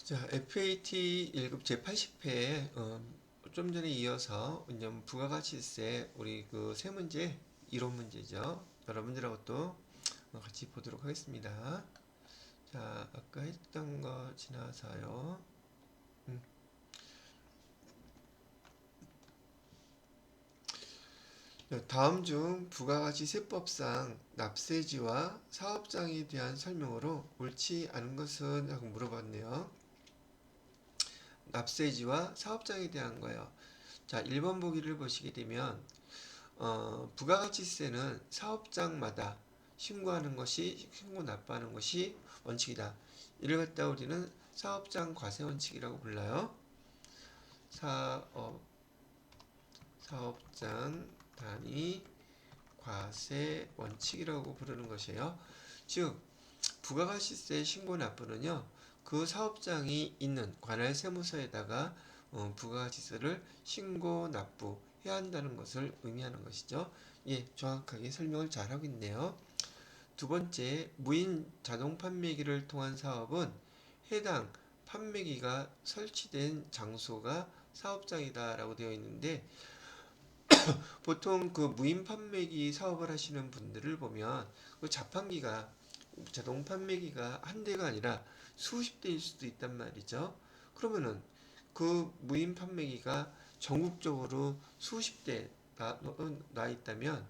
자, FAT 1급 제80회 좀 전에 이어서 이제 부가가치세 우리 그 세 문제 이론 문제죠. 여러분들하고 또 같이 보도록 하겠습니다. 자, 아까 했던 거 지나서요. 다음 중 부가가치세법상 납세지와 사업장에 대한 설명으로 옳지 않은 것은 하고 물어봤네요. 납세지와 사업장에 대한 거예요. 자, 1번 보기를 보시게 되면 부가가치세는 사업장마다 신고 납부하는 것이 원칙이다. 이를 갖다 우리는 사업장 과세 원칙이라고 불러요. 사업장 단위 과세 원칙이라고 부르는 것이에요. 즉 부가가치세 신고 납부는요, 그 사업장이 있는 관할 세무서에다가 부가가치세를 신고 납부해야 한다는 것을 의미하는 것이죠. 예, 정확하게 설명을 잘 하고 있네요. 두 번째, 무인 자동 판매기를 통한 사업은 해당 판매기가 설치된 장소가 사업장이다라고 되어 있는데, 보통 그 무인 판매기 사업을 하시는 분들을 보면 그 자동 판매기가 한 대가 아니라 수십 대일 수도 있단 말이죠. 그러면은 그 무인 판매기가 전국적으로 수십 대가 나 있다면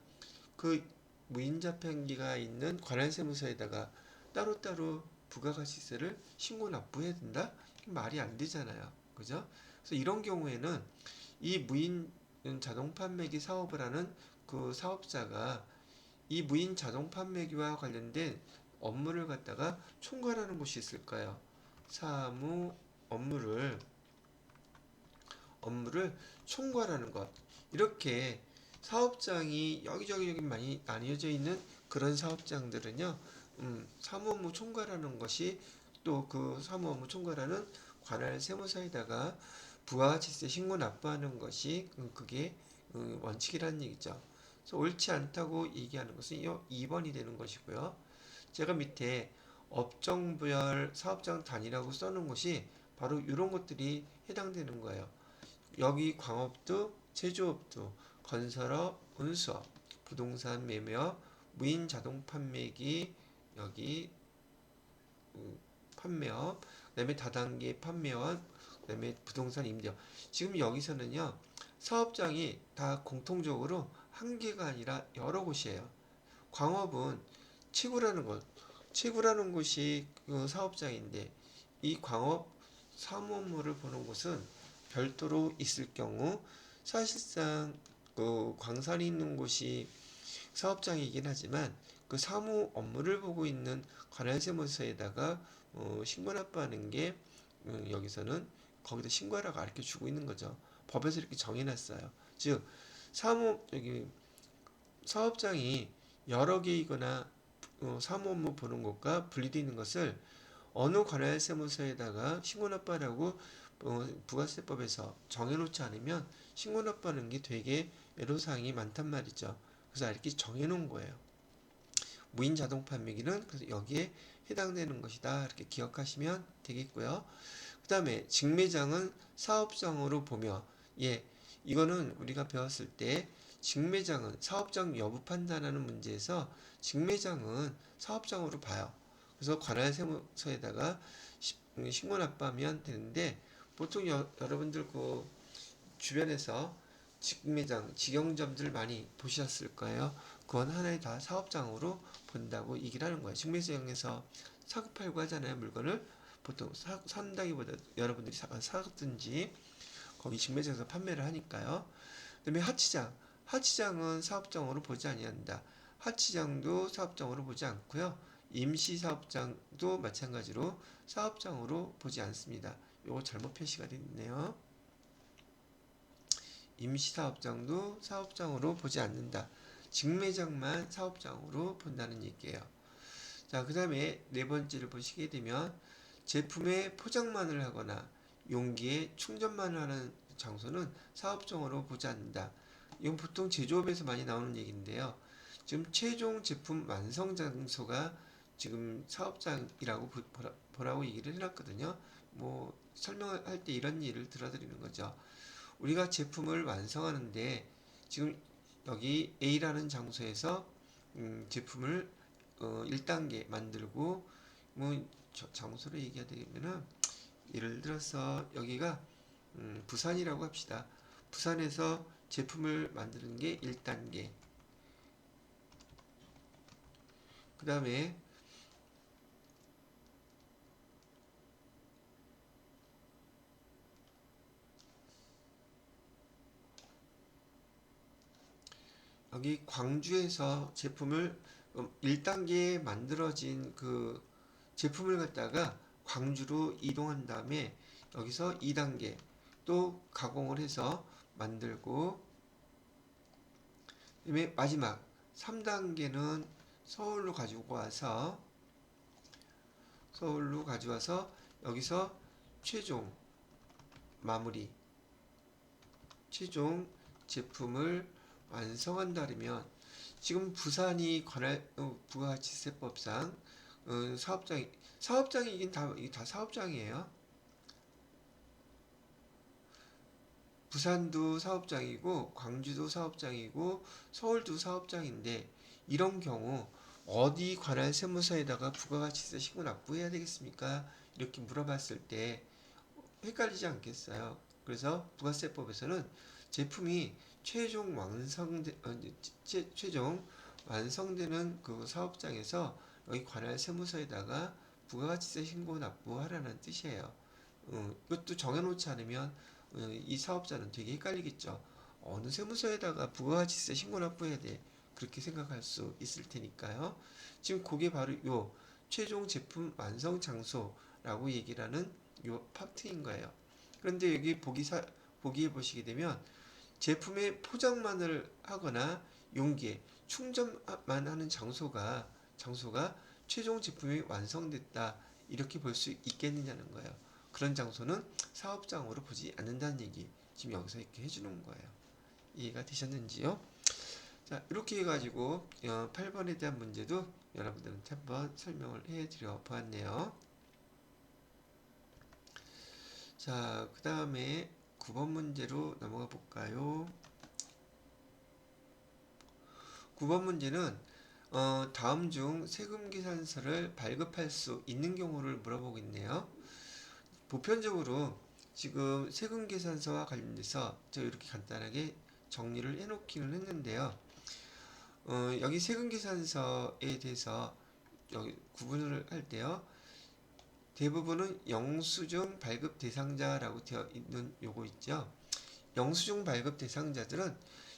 그 무인 자판기가 있는 관할세무서에다가 따로따로 부가가치세를 신고 납부해야 된다? 말이 안 되잖아요. 그죠? 그래서 이런 경우에는 이 무인 자동 판매기 사업을 하는 그 사업자가 이 무인 자동 판매기와 관련된 업무를 갖다가 총괄하는 곳이 있을까요? 사무 업무를 총괄하는 것. 이렇게 사업장이 여기저기 많이 나뉘어져 있는 그런 사업장들은요, 사무 업무 총괄하는 것이 또 그 사무 업무 총괄하는 관할 세무서에다가 부가가치세 신고 납부하는 것이 그게 원칙이라는 얘기죠. 그래서 옳지 않다고 얘기하는 것은 2번이 되는 것이고요. 제가 밑에 업종별 사업장 단위라고 써놓은 것이 바로 이런 것들이 해당되는 거예요. 여기 광업도, 제조업도, 건설업, 운수업, 부동산 매매업, 무인 자동 판매기, 여기 판매업, 그다음에 다단계 판매원, 그다음에 부동산 임대업. 지금 여기서는요, 사업장이 다 공통적으로 한 개가 아니라 여러 곳이에요. 광업은 채구라는 것, 채구라는 곳이 그 사업장인데 이 광업 사무 업무를 보는 곳은 별도로 있을 경우 사실상 그 광산이 있는 곳이 사업장이긴 하지만 그 사무 업무를 보고 있는 관할세무서에다가 신고 납부하는 게 여기서는 거기다 신고하라고 가르쳐 주고 있는 거죠. 법에서 이렇게 정해놨어요. 즉 여기 사업장이 여러 개이거나 사무 업무 보는 것과 분리되어 있는 것을 어느 관할세무서에다가 신고 납부하라고 부가세법에서 정해놓지 않으면 신고 납부하는 게 되게 애로사항이 많단 말이죠. 그래서 이렇게 정해놓은 거예요. 무인 자동 판매기는 그래서 여기에 해당되는 것이다. 이렇게 기억하시면 되겠고요. 그 다음에 직매장은 사업장으로 보며, 예, 이거는 우리가 배웠을 때 직매장은 사업장 여부 판단하는 문제에서 직매장은 사업장으로 봐요. 그래서 관할세무서에다가 신고 납부하면 되는데, 보통 여러분들 그 주변에서 직매장, 직영점들 많이 보셨을 거예요. 그건 하나의 다 사업장으로 본다고 얘기를 하는 거예요. 직매장에서 사고팔고 하잖아요. 물건을 보통 산다기보다 여러분들이 사든지 거기 직매장에서 판매를 하니까요. 그 다음에 하치장은 사업장으로 보지 아니한다. 하치장도 사업장으로 보지 않고요. 임시사업장도 마찬가지로 사업장으로 보지 않습니다. 요거 잘못 표시가 되어 있네요. 임시사업장도 사업장으로 보지 않는다. 직매장만 사업장으로 본다는 얘기예요. 자, 그 다음에 네 번째를 보시게 되면 제품의 포장만을 하거나 용기에 충전만을 하는 장소는 사업장으로 보지 않는다. 이건 보통 제조업에서 많이 나오는 얘기인데요. 지금 최종 제품 완성 장소가 지금 사업장이라고 보라고 얘기를 해놨거든요. 뭐 설명할 때 이런 예를 들어드리는 거죠. 우리가 제품을 완성하는데 지금 여기 A라는 장소에서 제품을 1단계 만들고 뭐 장소로 얘기해야 되면은 예를 들어서 여기가 부산이라고 합시다. 부산에서 제품을 만드는 게 1단계. 그 다음에 여기 광주에서 제품을 1단계에 만들어진 그 제품을 갖다가 광주로 이동한 다음에 여기서 2단계 또 가공을 해서 만들고, 그다음에 마지막 3단계는 서울로 가져와서 여기서 최종 마무리, 최종 제품을 완성한다면 지금 부산이 관할 부가가치세법상 사업장이긴 다 사업장이에요. 부산도 사업장이고 광주도 사업장이고 서울도 사업장인데 이런 경우 어디 관할 세무서에다가 부가가치세 신고 납부해야 되겠습니까? 이렇게 물어봤을 때 헷갈리지 않겠어요? 그래서 부가세법에서는 제품이 최종 완성되는 그 사업장에서 여기 관할 세무서에다가 부가가치세 신고 납부하라는 뜻이에요. 이것도 정해놓지 않으면 이 사업자는 되게 헷갈리겠죠. 어느 세무서에다가 부가가치세 신고 납부해야 돼. 그렇게 생각할 수 있을 테니까요. 지금 그게 바로 요 최종 제품 완성 장소라고 얘기를 하는 요 파트인 거예요. 그런데 여기 보기에 보시게 되면 제품의 포장만을 하거나 용기에 충전만 하는 장소가 최종 제품이 완성됐다 이렇게 볼 수 있겠느냐는 거예요. 그런 장소는 사업장으로 보지 않는다는 얘기 지금 여기서 이렇게 해주는 거예요. 이해가 되셨는지요? 자, 이렇게 해가지고 8번에 대한 문제도 여러분들한테 한번 설명을 해드려 보았네요. 자, 그 다음에 9번 문제로 넘어가 볼까요? 9번 문제는 다음 중 세금계산서를 발급할 수 있는 경우를 물어보고 있네요. 보편적으로 지금 세금계산서와 관련돼서 저 이렇게 간단하게 정리를 해놓기는 했는데요. 여기 세금계산서에 대해서 여기 구분을 할 때요. 대부분은 영수증 발급 대상자라고 되어 있는 요거 있죠. 영수증 발급 대상자들은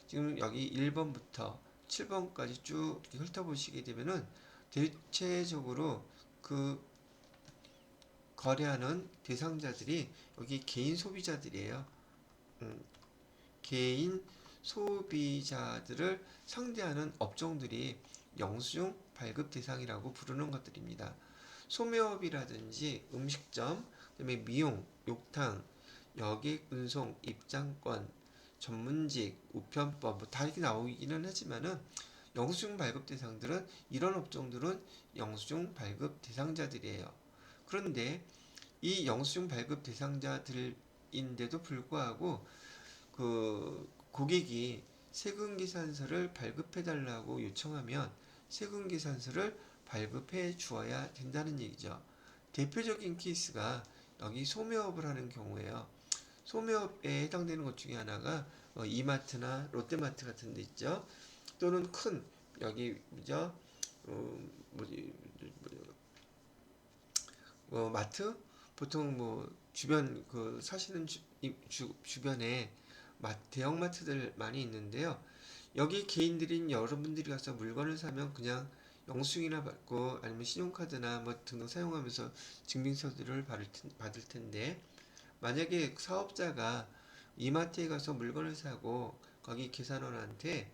지금 여기 1번부터 7번까지 쭉 훑어보시게 되면은 대체적으로 그 거래하는 대상자들이 여기 개인 소비자들이에요. 개인 소비자들을 상대하는 업종들이 영수증 발급 대상이라고 부르는 것들입니다. 소매업이라든지 음식점, 그다음에 미용, 욕탕, 여객, 운송, 입장권, 전문직, 우편법 뭐 다 이렇게 나오기는 하지만은 영수증 발급 대상들은 이런 업종들은 영수증 발급 대상자들이에요. 그런데 이 영수증 발급 대상자들인데도 불구하고 그 고객이 세금계산서를 발급해달라고 요청하면 세금계산서를 발급해 주어야 된다는 얘기죠. 대표적인 케이스가 여기 소매업을 하는 경우에요. 소매업에 해당되는 것 중에 하나가 이마트나 롯데마트 같은 데 있죠. 또는 큰 여기 뭐죠? 뭐지? 마트? 보통 뭐 주변 그 사시는 주변에 대형마트들 많이 있는데요. 여기 개인들인 여러분들이 가서 물건을 사면 그냥 영수증이나 받고 아니면 신용카드나 뭐 등등 사용하면서 증빙서들을 받을 텐데, 만약에 사업자가 이마트에 가서 물건을 사고 거기 계산원한테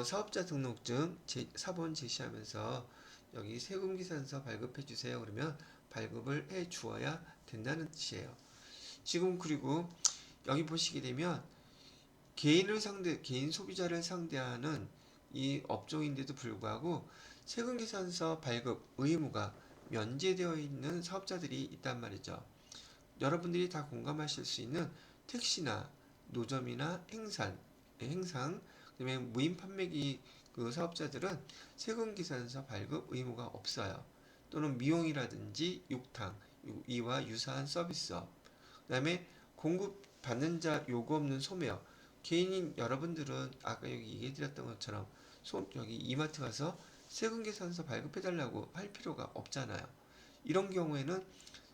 사업자 등록증 사본 제시하면서 여기 세금계산서 발급해 주세요 그러면 발급을 해 주어야 된다는 뜻이에요. 지금 그리고 여기 보시게 되면 개인 소비자를 상대하는 이 업종인데도 불구하고 세금계산서 발급 의무가 면제되어 있는 사업자들이 있단 말이죠. 여러분들이 다 공감하실 수 있는 택시나 노점이나 행상, 그다음에 무인 판매기 그 사업자들은 세금계산서 발급 의무가 없어요. 또는 미용이라든지 육탕, 이와 유사한 서비스업, 그다음에 공급 받는 자 요구 없는 소매업. 개인인 여러분들은 아까 여기 얘기해드렸던 것처럼 여기 이마트 가서 세금계산서 발급해달라고 할 필요가 없잖아요. 이런 경우에는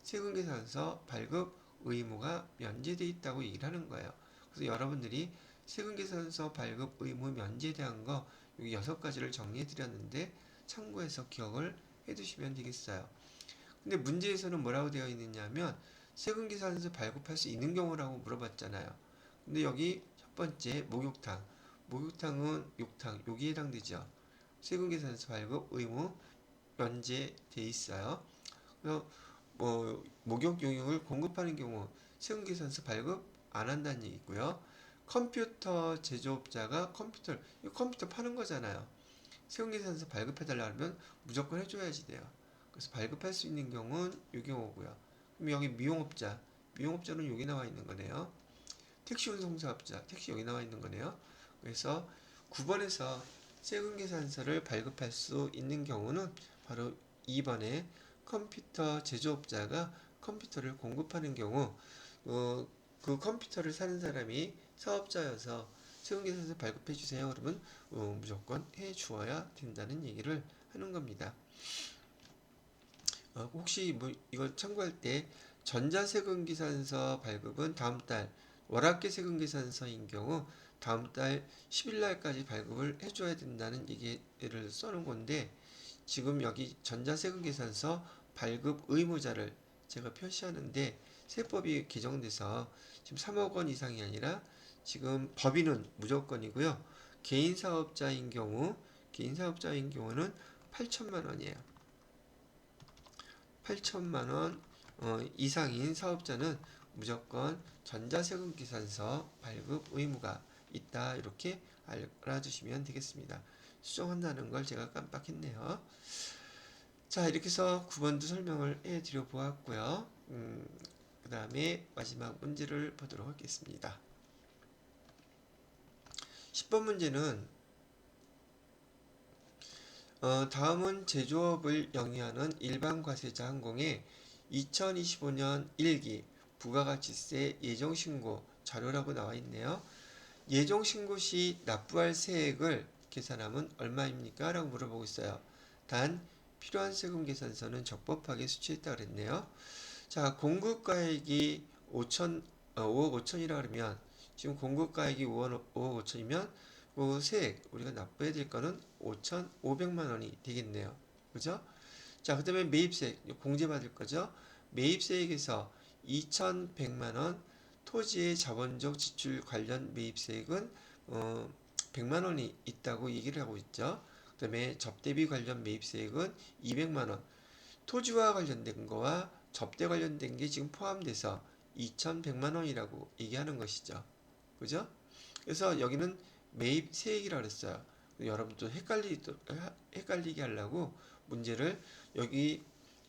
세금계산서 발급 의무가 면제되어 있다고 얘기를 하는 거예요. 그래서 여러분들이 세금계산서 발급 의무 면제에 대한 거 여기 6가지를 정리해 드렸는데 참고해서 기억을 해 두시면 되겠어요. 근데 문제에서는 뭐라고 되어 있느냐면 세금계산서 발급할 수 있는 경우라고 물어봤잖아요. 근데 여기 첫 번째 목욕탕은 욕탕 여기에 해당되죠. 세금계산서 발급 의무 면제돼 있어요. 그래서 목욕 용역을 공급하는 경우 세금계산서 발급 안 한다는 얘기고요. 컴퓨터 제조업자가 컴퓨터 파는 거잖아요. 세금계산서 발급해달라 하면 무조건 해줘야지 돼요. 그래서 발급할 수 있는 경우는 이 경우고요. 그럼 여기 미용업자는 여기 나와 있는 거네요. 택시 운송사업자, 택시 여기 나와 있는 거네요. 그래서 9번에서 세금계산서를 발급할 수 있는 경우는 바로 2번에 컴퓨터 제조업자가 컴퓨터를 공급하는 경우, 그 컴퓨터를 사는 사람이 사업자여서 세금계산서 발급해 주세요. 그러면 무조건 해 주어야 된다는 얘기를 하는 겁니다. 혹시 이걸 참고할 때 전자세금계산서 발급은 다음 달 월합계 세금계산서인 경우 다음 달 10일 날까지 발급을 해줘야 된다는 얘기를 써놓은 건데 지금 여기 전자세금계산서 발급 의무자를 제가 표시하는데 세법이 개정돼서 지금 3억 원 이상이 아니라 지금 법인은 무조건이고요. 개인사업자인 경우는 8천만 원이에요. 8천만 원 이상인 사업자는 무조건 전자세금계산서 발급 의무가 있다. 이렇게 알아주시면 되겠습니다. 수정한다는 걸 제가 깜빡했네요. 자, 이렇게 해서 9번도 설명을 해드려 보았고요. 그 다음에 마지막 문제를 보도록 하겠습니다. 10번 문제는 다음은 제조업을 영위하는 일반과세자 항공의 2025년 1기 부가가치세 예정신고 자료라고 나와 있네요. 예정신고 시 납부할 세액을 계산하면 얼마입니까? 라고 물어보고 있어요. 단 필요한 세금 계산서는 적법하게 수취했다 그랬네요. 자, 공급가액이 5억 5천이라 그러면 지금 공급가액이 5억 5천이면 그 세액 우리가 납부해야 될 거는 5,500만 원이 되겠네요. 그죠? 자, 그 다음에 매입세액 공제받을 거죠. 매입세액에서 2,100만 원 토지의 자본적 지출 관련 매입세액은 100만 원이 있다고 얘기를 하고 있죠. 그 다음에 접대비 관련 매입세액은 200만 원. 토지와 관련된 거와 접대 관련된 게 지금 포함돼서 2,100만 원이라고 얘기하는 것이죠. 그죠? 그래서 여기는 매입세액이라고 그랬어요. 여러분도 헷갈리게 하려고 문제를 여기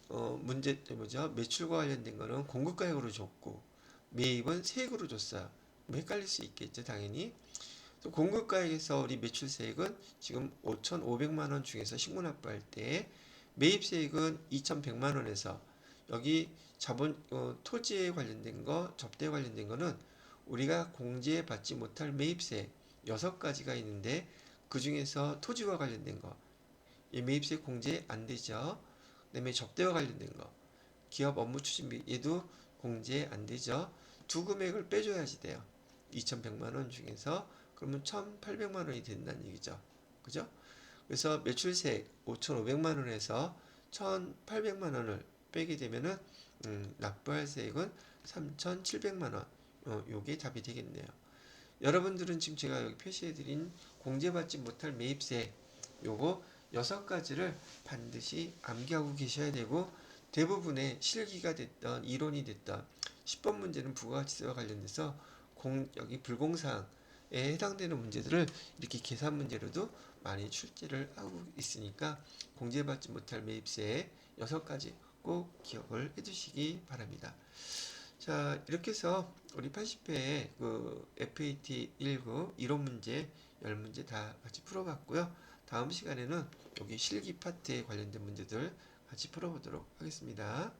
문제 뭐죠? 매출과 관련된 거는 공급가액으로 줬고 매입은 세액으로 줬어요. 헷갈릴 수 있겠죠, 당연히. 공급가액에서 우리 매출세액은 지금 5,500만 원 중에서 신고 납부할 때 매입세액은 2,100만 원에서 여기 토지에 관련된 거, 접대에 관련된 거는 우리가 공제받지 못할 매입세 6가지가 있는데 그 중에서 토지와 관련된 거, 이 매입세 공제 안 되죠. 그다음에 접대와 관련된 거, 기업 업무 추진비 얘도 공제 안 되죠. 두 금액을 빼줘야지 돼요. 2,100만 원 중에서 그러면 1,800만 원이 된다는 얘기죠. 그죠? 그래서 매출세액 5,500만 원에서 1,800만 원을 빼게 되면은 납부할 세액은 3,700만 원. 요게 답이 되겠네요. 여러분들은 지금 제가 여기 표시해드린 공제받지 못할 매입세 요거 6가지를 반드시 암기하고 계셔야 되고 대부분의 실기가 됐던 이론이 됐던 10번 문제는 부가가치세와 관련돼서 여기 불공사항에 해당되는 문제들을 이렇게 계산 문제로도 많이 출제를 하고 있으니까 공제받지 못할 매입세 6가지 꼭 기억을 해두시기 바랍니다. 자, 이렇게 해서 우리 80회에 그 FAT 19 이론 문제 10문제 다 같이 풀어봤고요. 다음 시간에는 여기 실기 파트에 관련된 문제들 같이 풀어보도록 하겠습니다.